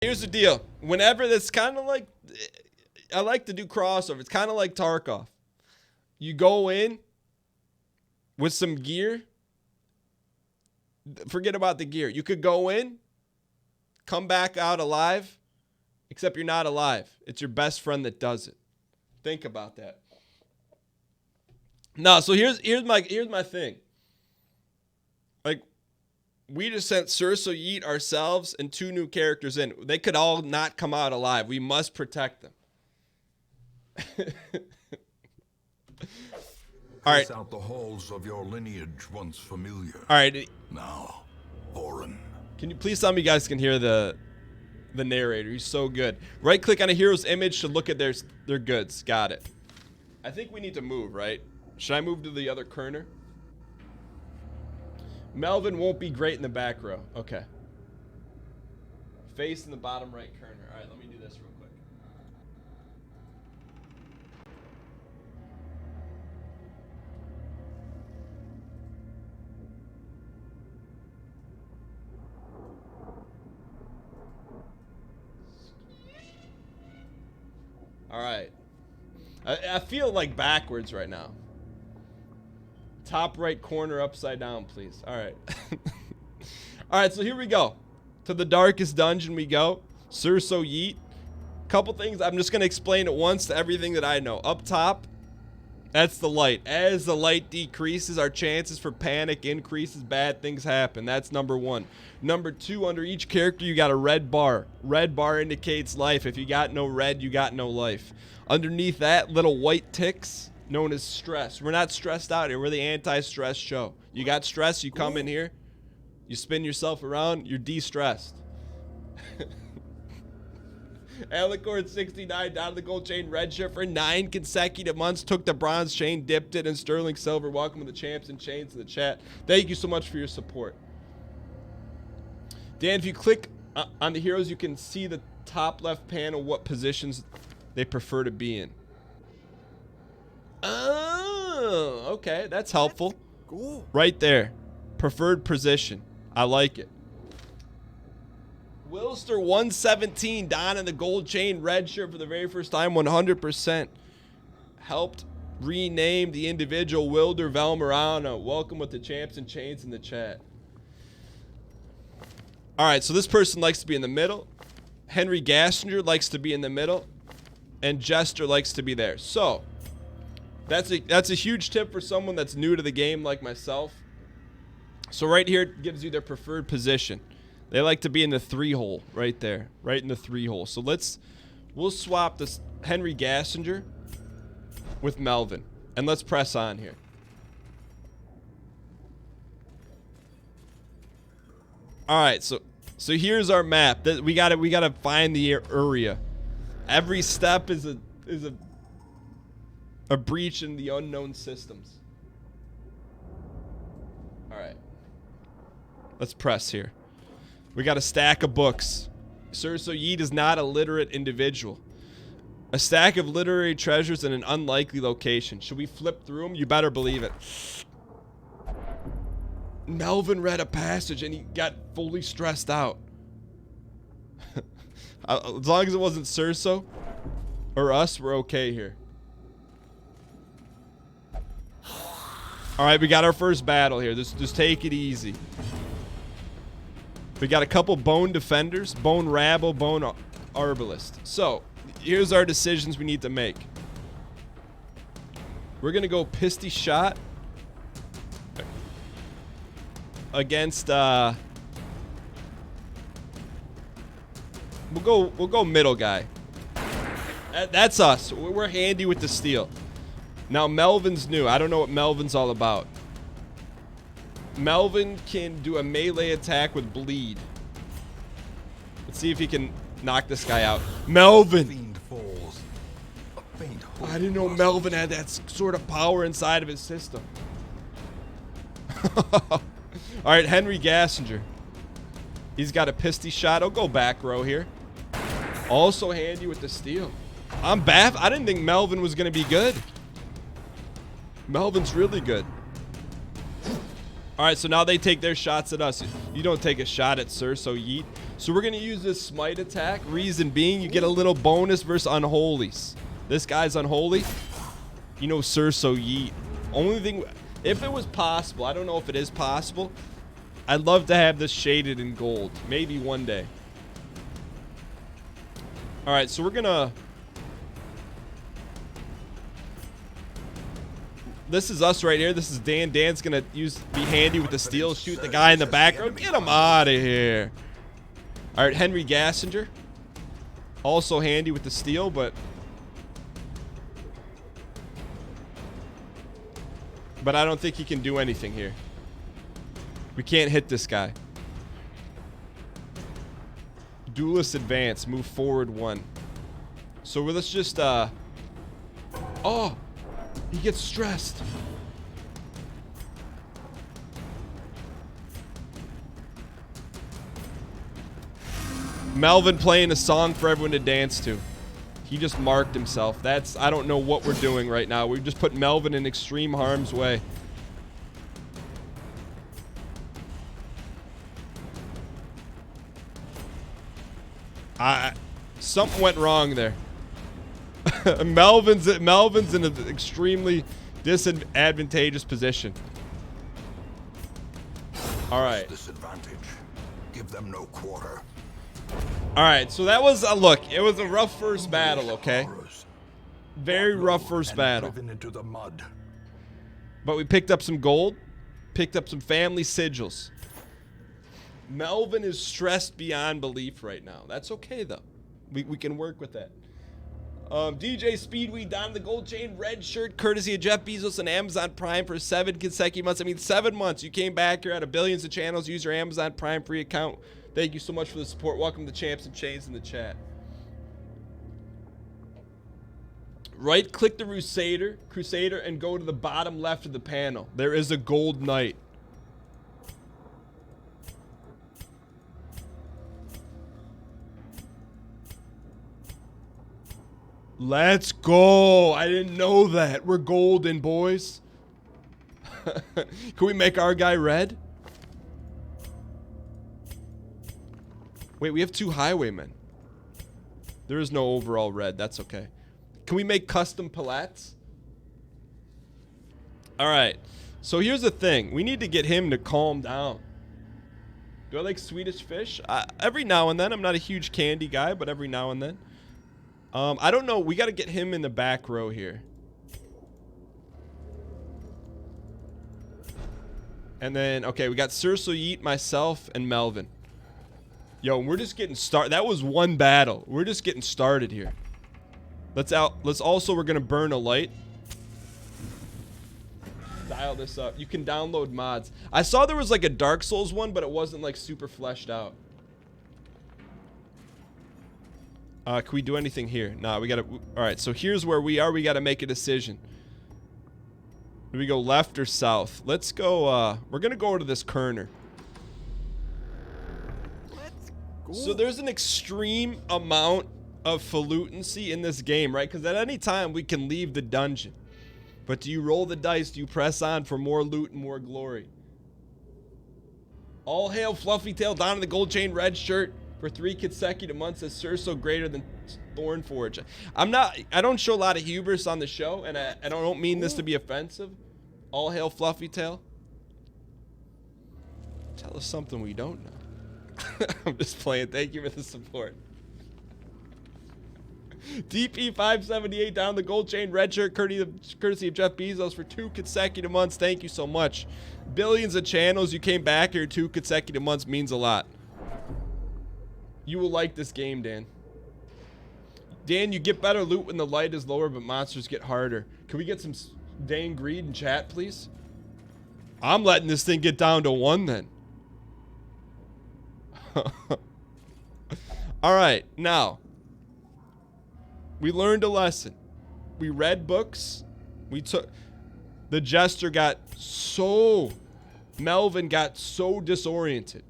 Here's the deal. Whenever that's kind of like, I like to do crossover. It's kind of like Tarkov. You go in with some gear. Forget about the gear. You could go in, come back out alive, except you're not alive. It's your best friend that does it. Think about that. No, so here's my thing. Like, we just sent Surso Yeet ourselves and 2 new characters in. They could all not come out alive. We must protect them. All right. Out the halls of your lineage once familiar. All right. Now, foreign. Can you please tell me you guys can hear the narrator? He's so good. Right click on a hero's image to look at their goods. Got it. I think we need to move, right? Should I move to the other corner? Melvin won't be great in the back row. Okay. Face in the bottom right corner. All right, let me do this real quick. All right. I feel like backwards right now. Top right corner upside down, please. All right. All right, so here we go. To the darkest dungeon we go. Surso Yeet. Couple things. I'm just going to explain at once to everything that I know. Up top, that's the light. As the light decreases, our chances for panic increases. Bad things happen. That's number 1. Number 2, under each character, you got a red bar. Red bar indicates life. If you got no red, you got no life. Underneath that, little white ticks, known as stress. We're not stressed out here. We're the anti-stress show. You got stress, you come in here, you spin yourself around, you're de-stressed. Alicorn 69 down the gold chain red shirt for 9 consecutive months. Took the bronze chain, dipped it in sterling silver. Welcome to the champs and chains in the chat. Thank you so much for your support. Dan, if you click on the heroes, you can see the top left panel what positions they prefer to be in. Oh, okay. That's helpful. Cool. Right there. Preferred position. I like it. Wilster 117 down in the gold chain red shirt for the very first time. 100% helped rename the individual Wilder Valmerano. Welcome with the champs and chains in the chat. All right, so this person likes to be in the middle. Henry Gassinger likes to be in the middle. And Jester likes to be there. So that's a huge tip for someone that's new to the game like myself. So right here it gives you their preferred position. They like to be in the 3-hole right there, right in the 3-hole. So we'll swap this Henry Gassinger with Melvin, and let's press on here. All right, so here's our map. We gotta find the area. Every step is a breach in the unknown systems. All right. Let's press here. We got a stack of books. Surso Yeet is not a literate individual. A stack of literary treasures in an unlikely location. Should we flip through them? You better believe it. Melvin read a passage and he got fully stressed out. As long as it wasn't Surso or us, we're okay here. All right, we got our first battle here. Just take it easy. We got a couple bone defenders, bone rabble, bone arbalist. So here's our decisions we need to make. We're gonna go Pisty Shot against we'll go middle guy. That's us. We're handy with the steel. Now Melvin's new. I don't know what Melvin's all about. Melvin can do a melee attack with bleed. Let's see if he can knock this guy out. Melvin! I didn't know Melvin had that sort of power inside of his system. Alright, Henry Gassinger. He's got a Pisty Shot. I'll go back row here. Also handy with the steel. I'm baffled. I didn't think Melvin was going to be good. Melvin's really good. All right, so now they take their shots at us. You don't take a shot at Surso Yeet. So we're going to use this smite attack. Reason being, you get a little bonus versus unholies. This guy's unholy. You know, Surso Yeet. Only thing, if it was possible, I don't know if it is possible, I'd love to have this shaded in gold. Maybe one day. Alright, so we're going to... This is us right here. This is Dan. Dan's going to be handy with the steel. Shoot the guy in the background. Get him out of here. Alright, Henry Gassinger. Also handy with the steel, but I don't think he can do anything here. We can't hit this guy. Duelist advance. Move forward 1. So let's just, oh! He gets stressed. Melvin playing a song for everyone to dance to. He just marked himself. I don't know what we're doing right now. We've just put Melvin in extreme harm's way. Something went wrong there. Melvin's in an extremely disadvantageous position. All right. Disadvantage. Give them no quarter. All right. So that was a look. It was a rough first battle. Okay. Very rough first battle. Into the mud. But we picked up some gold. Picked up some family sigils. Melvin is stressed beyond belief right now. That's okay though. We can work with that. DJ Speedweed down the gold chain red shirt courtesy of Jeff Bezos and Amazon Prime for 7 consecutive months. I mean 7 months. You came back here out of billions of channels. Use your Amazon Prime free account. Thank you so much for the support. Welcome to Champs and Chains in the chat. Right click the Crusader and go to the bottom left of the panel. There is a gold knight. Let's go. I didn't know that. We're golden, boys. Can we make our guy red? Wait, we have 2 highwaymen. There is no overall red. That's okay. Can we make custom palettes? Alright. So here's the thing. We need to get him to calm down. Do I like Swedish fish? Every now and then. I'm not a huge candy guy, but every now and then. I don't know. We got to get him in the back row here. And then, okay, we got Surso Yeet, myself, and Melvin. Yo, we're just getting started. That was one battle. We're just getting started here. Let's also, we're going to burn a light. Dial this up. You can download mods. I saw there was like a Dark Souls one, but it wasn't like super fleshed out. Can we do anything here? Nah, we gotta... Alright, so here's where we are. We gotta make a decision. Do we go left or south? Let's go, we're gonna go to this Kerner. Let's go. So there's an extreme amount of falutency in this game, right? Because at any time, we can leave the dungeon. But do you roll the dice? Do you press on for more loot and more glory? All hail Fluffy Tail down in the gold chain red shirt. For 3 consecutive months as Surso greater than Thornforge. I don't show a lot of hubris on the show, and I don't mean this to be offensive. All hail Fluffy Tail. Tell us something we don't know. I'm just playing. Thank you for the support. DP578 down the gold chain red shirt courtesy of Jeff Bezos for 2 consecutive months. Thank you so much. Billions of channels. You came back here 2 consecutive months means a lot. You will like this game, Dan. Dan, you get better loot when the light is lower, but monsters get harder. Can we get some Dane Greed in chat, please? I'm letting this thing get down to 1 then. Alright, now. We learned a lesson. We read books. The Jester got so... Melvin got so disoriented.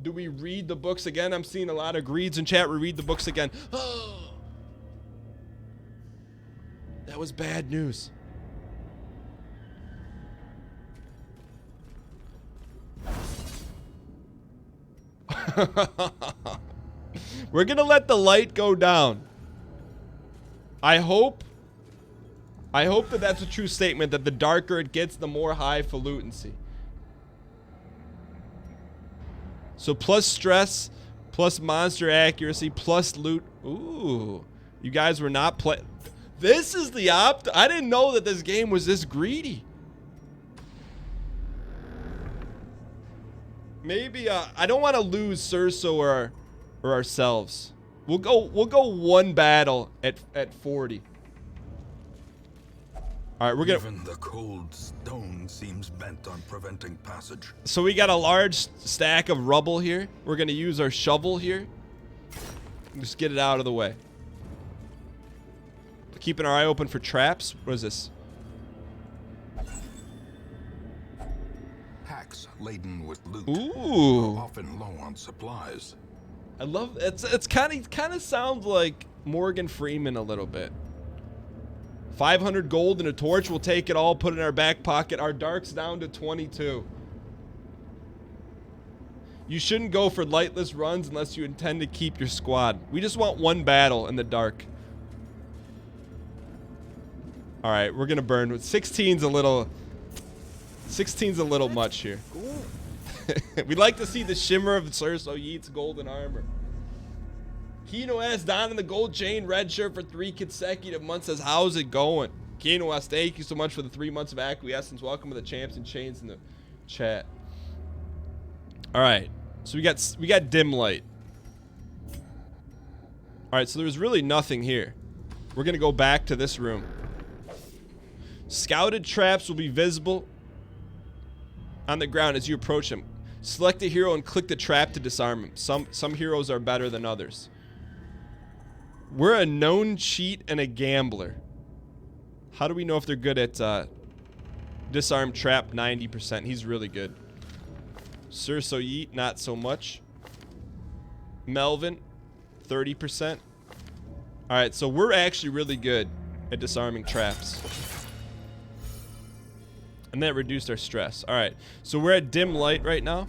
Do we read the books again? I'm seeing a lot of greeds in chat. We read the books again. Oh, that was bad news. We're gonna let the light go down. I hope that that's a true statement, that the darker it gets, the more highfalutincy. So plus stress, plus monster accuracy, plus loot. Ooh, you guys were not play. This is the I didn't know that this game was this greedy. Maybe I don't want to lose Cerso or ourselves. We'll go one battle at 40. All right, we're gonna. Even the cold stone seems bent on preventing passage. So we got a large stack of rubble here. We're gonna use our shovel here. Just get it out of the way. Keeping our eye open for traps. What is this? Hacks laden with loot. Ooh. Are often low on supplies. I love it's kind of sounds like Morgan Freeman a little bit. 500 gold and a torch. We'll take it all, put it in our back pocket. Our dark's down to 22. You shouldn't go for lightless runs unless you intend to keep your squad. We just want one battle in the dark. All right, we're gonna burn. 16's a little much here. We'd like to see the shimmer of Cerso Yeet's golden armor. Kino S down in the gold chain, red shirt for 3 consecutive months says, how's it going? Kino S, thank you so much for the 3 months of acquiescence. Welcome to the champs and chains in the chat. All right, so we got dim light. All right, so there's really nothing here. We're gonna go back to this room. Scouted traps will be visible on the ground as you approach him. Select a hero and click the trap to disarm him. Some heroes are better than others. We're a known cheat and a gambler. How do we know if they're good at disarm trap? 90%. He's really good. Cerso Yeet, not so much. Melvin, 30%. Alright, so we're actually really good at disarming traps. And that reduced our stress. Alright, so we're at dim light right now.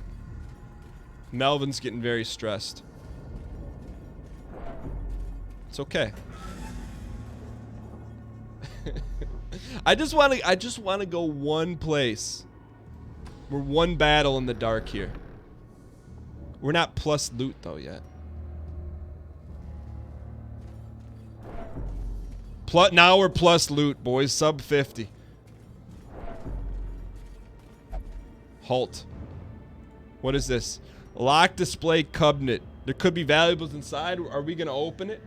Melvin's getting very stressed. It's okay. I just want to go one place. We're one battle in the dark here. We're not plus loot though yet. Now we're plus loot, boys. Sub 50. Halt. What is this? Lock display cabinet. There could be valuables inside. Are we gonna open it?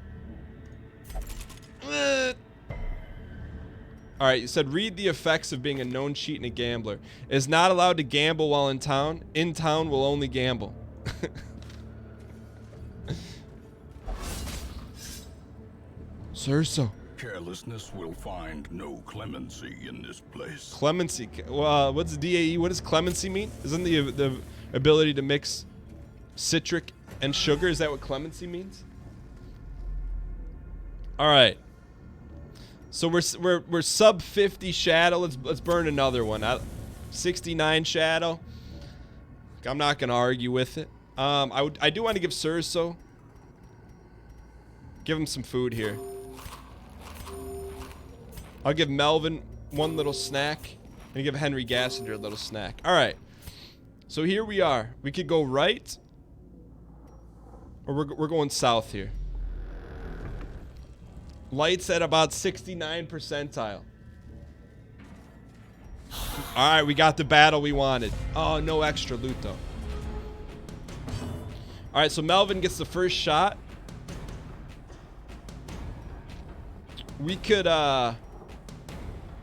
Alright, you said read the effects of being a known cheat and a gambler. Is not allowed to gamble while in town. In town will only gamble. Cerso. Carelessness will find no clemency in this place. Clemency. What's DAE? What does clemency mean? Isn't the ability to mix citric and sugar? Is that what clemency means? All right. So we're sub 50 shadow. Let's burn another one. 69 shadow. I'm not gonna argue with it. I do want to give Cerso. Give him some food here. I'll give Melvin one little snack and give Henry Gassinger a little snack. All right. So here we are. We could go right, or we're going south here. Light's at about 69 percentile. All right, we got the battle we wanted. Oh, no extra loot though. All right, so Melvin gets the first shot. We could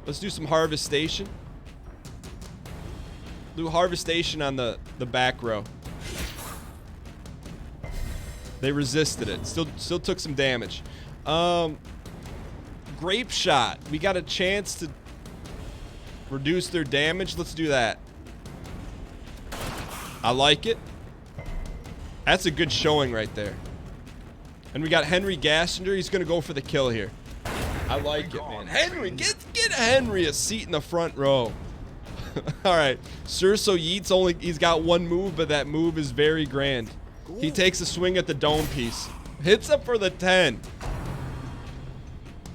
let's do some harvestation. Do harvestation on the back row. They resisted it. Still took some damage. Grape shot. We got a chance to reduce their damage. Let's do that. I like it. That's a good showing right there. And we got Henry Gassinger. He's gonna go for the kill here. I like it, man. Henry, get Henry a seat in the front row. All right, Cerso Yeet's he's got one move, but that move is very grand. He takes a swing at the dome piece. Hits up for the 10.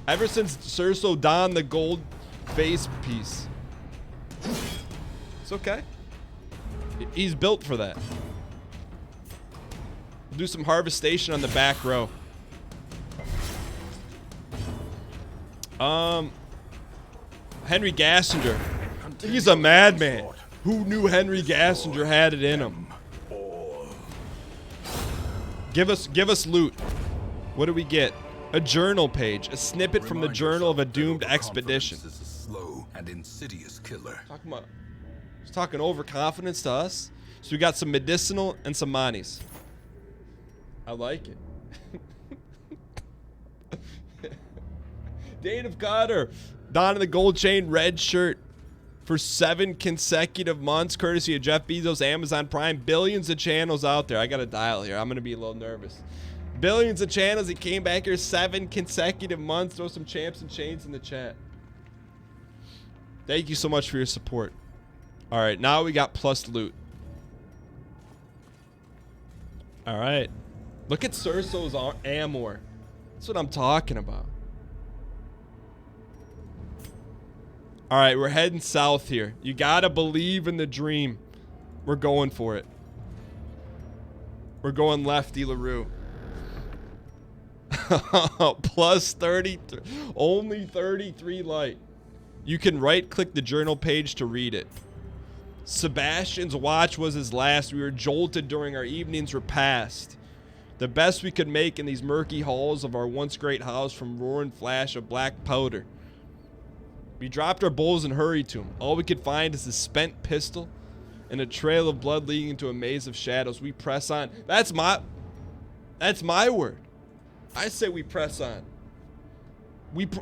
Ever since Cerso donned the gold face piece. It's okay. He's built for that. Do some harvestation on the back row. Henry Gassinger. He's a madman. Who knew Henry Gassinger had it in him? Give us loot. What do we get? A journal page, a snippet from the journal of a doomed expedition. Is a slow and insidious killer. He's talking overconfidence to us. So we got some medicinal and some monies. I like it. Dane of Cotter, donning the gold chain, red shirt for 7 consecutive months, courtesy of Jeff Bezos, Amazon Prime. Billions of channels out there. I got to dial here. I'm going to be a little nervous. Billions of channels. He came back here 7 consecutive months. Throw some champs and chains in the chat. Thank you so much for your support. All right, now we got plus loot. All right. Look at Cerso's Amor. That's what I'm talking about. All right, we're heading south here. You gotta believe in the dream. We're going for it. We're going lefty LaRue. Plus 33. Only 33 light. You can right-click the journal page to read it. Sebastian's watch was his last. We were jolted during our evening's repast. The best we could make in these murky halls of our once great house from roaring flash of black powder. We dropped our bowls and hurried to him. All we could find is a spent pistol and a trail of blood leading into a maze of shadows. We press on. That's my word. I say we press on.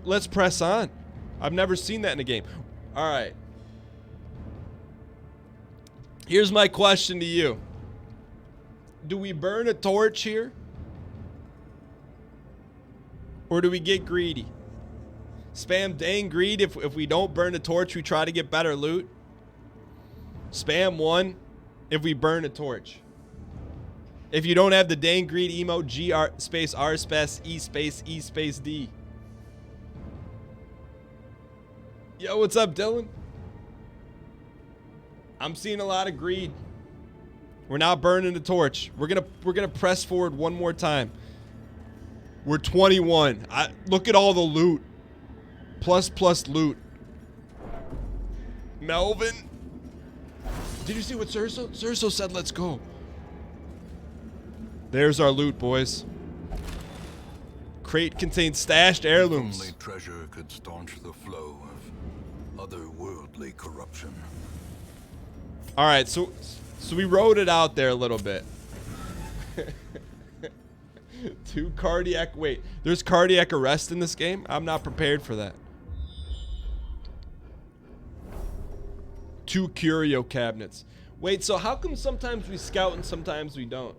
Let's press on. I've never seen that in a game. All right. Here's my question to you. Do we burn a torch here? Or do we get greedy? Spam dang greed. If we don't burn a torch, we try to get better loot. Spam 1 if we burn a torch. If you don't have the dang greed emote, GR space R space E space E space D. Yo, what's up, Dylan? I'm seeing a lot of greed. We're not burning the torch. We're gonna press forward one more time. We're 21. Look at all the loot. Plus loot. Melvin. Did you see what Cerso? Cerso said let's go. There's our loot, boys. Crate contains stashed heirlooms. Only treasure could staunch the flow of otherworldly corruption. All right, so we wrote it out there a little bit. 2 cardiac. Wait, there's cardiac arrest in this game? I'm not prepared for that. 2 curio cabinets. Wait, so how come sometimes we scout and sometimes we don't?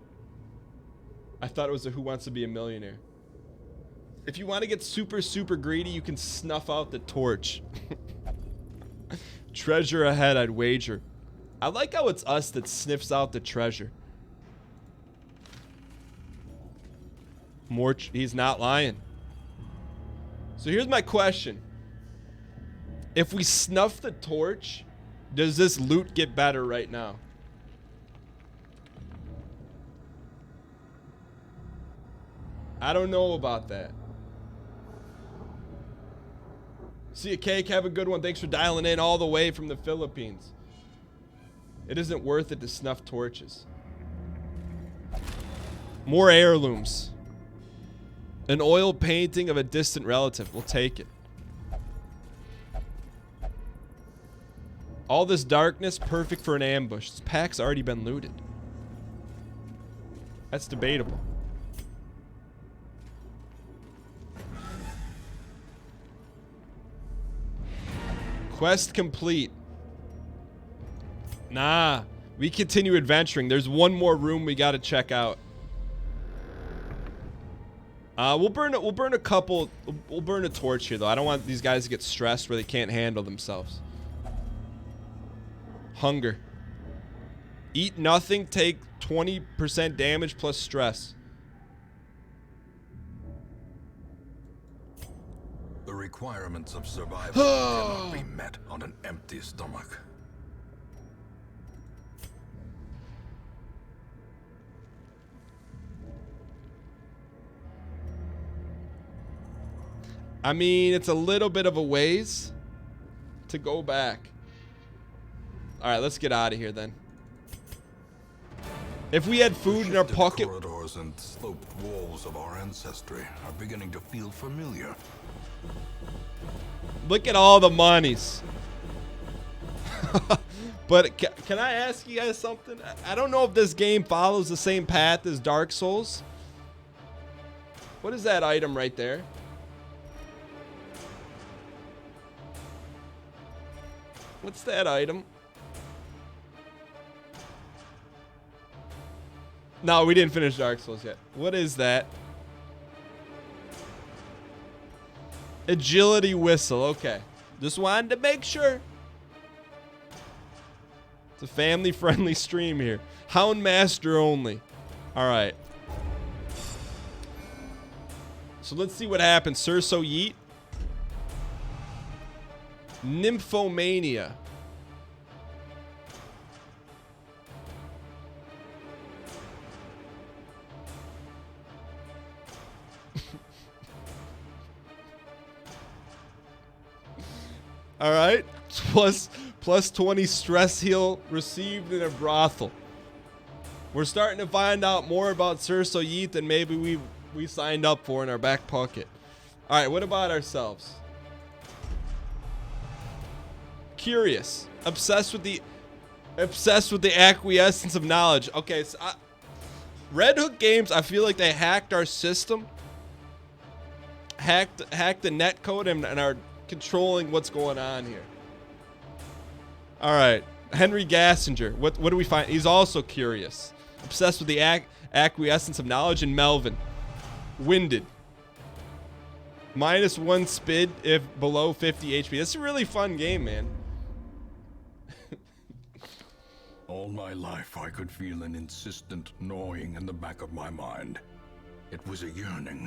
I thought it was a Who Wants to Be a Millionaire. If you want to get super, super greedy, you can snuff out the torch. Treasure ahead, I'd wager. I like how it's us that sniffs out the treasure. He's not lying. So here's my question. If we snuff the torch, does this loot get better right now? I don't know about that. See you, Cake. Have a good one. Thanks for dialing in all the way from the Philippines. It isn't worth it to snuff torches. More heirlooms. An oil painting of a distant relative. We'll take it. All this darkness, perfect for an ambush. This pack's already been looted. That's debatable. Quest complete. Nah, we continue adventuring. There's one more room we gotta check out. We'll burn a couple. We'll burn a torch here though. I don't want these guys to get stressed where they can't handle themselves. Hunger. Eat nothing, take 20% damage plus stress. The requirements of survival cannot be met on an empty stomach. I mean, it's a little bit of a ways to go back. All right, let's get out of here then. If we had food in our Shifted pocket, corridors and sloped walls of our ancestry are beginning to feel familiar. look at all the monies. But can I ask you guys something? I don't know if this game follows the same path as Dark Souls. What is that item right there? What's that item? No, we didn't finish Dark Souls yet. What is that? Agility whistle. Okay. Just wanted to make sure. It's a family-friendly stream here. Houndmaster only. All right. So let's see what happens. Surso Yeet. Nymphomania. All right. Plus 20 stress heal received in a brothel. We're starting to find out more about Surso Yeet than maybe we signed up for in our back pocket. All right. What about ourselves? Curious, obsessed with the acquiescence of knowledge. Okay, so Red Hook Games, I feel like they hacked our system, hacked the netcode, and are controlling what's going on here. All right, Henry Gassinger. What do we find? He's also curious, obsessed with the acquiescence of knowledge. And Melvin, winded. -1 spid if below 50 HP. That's a really fun game, man. All my life, I could feel an insistent gnawing in the back of my mind. It was a yearning,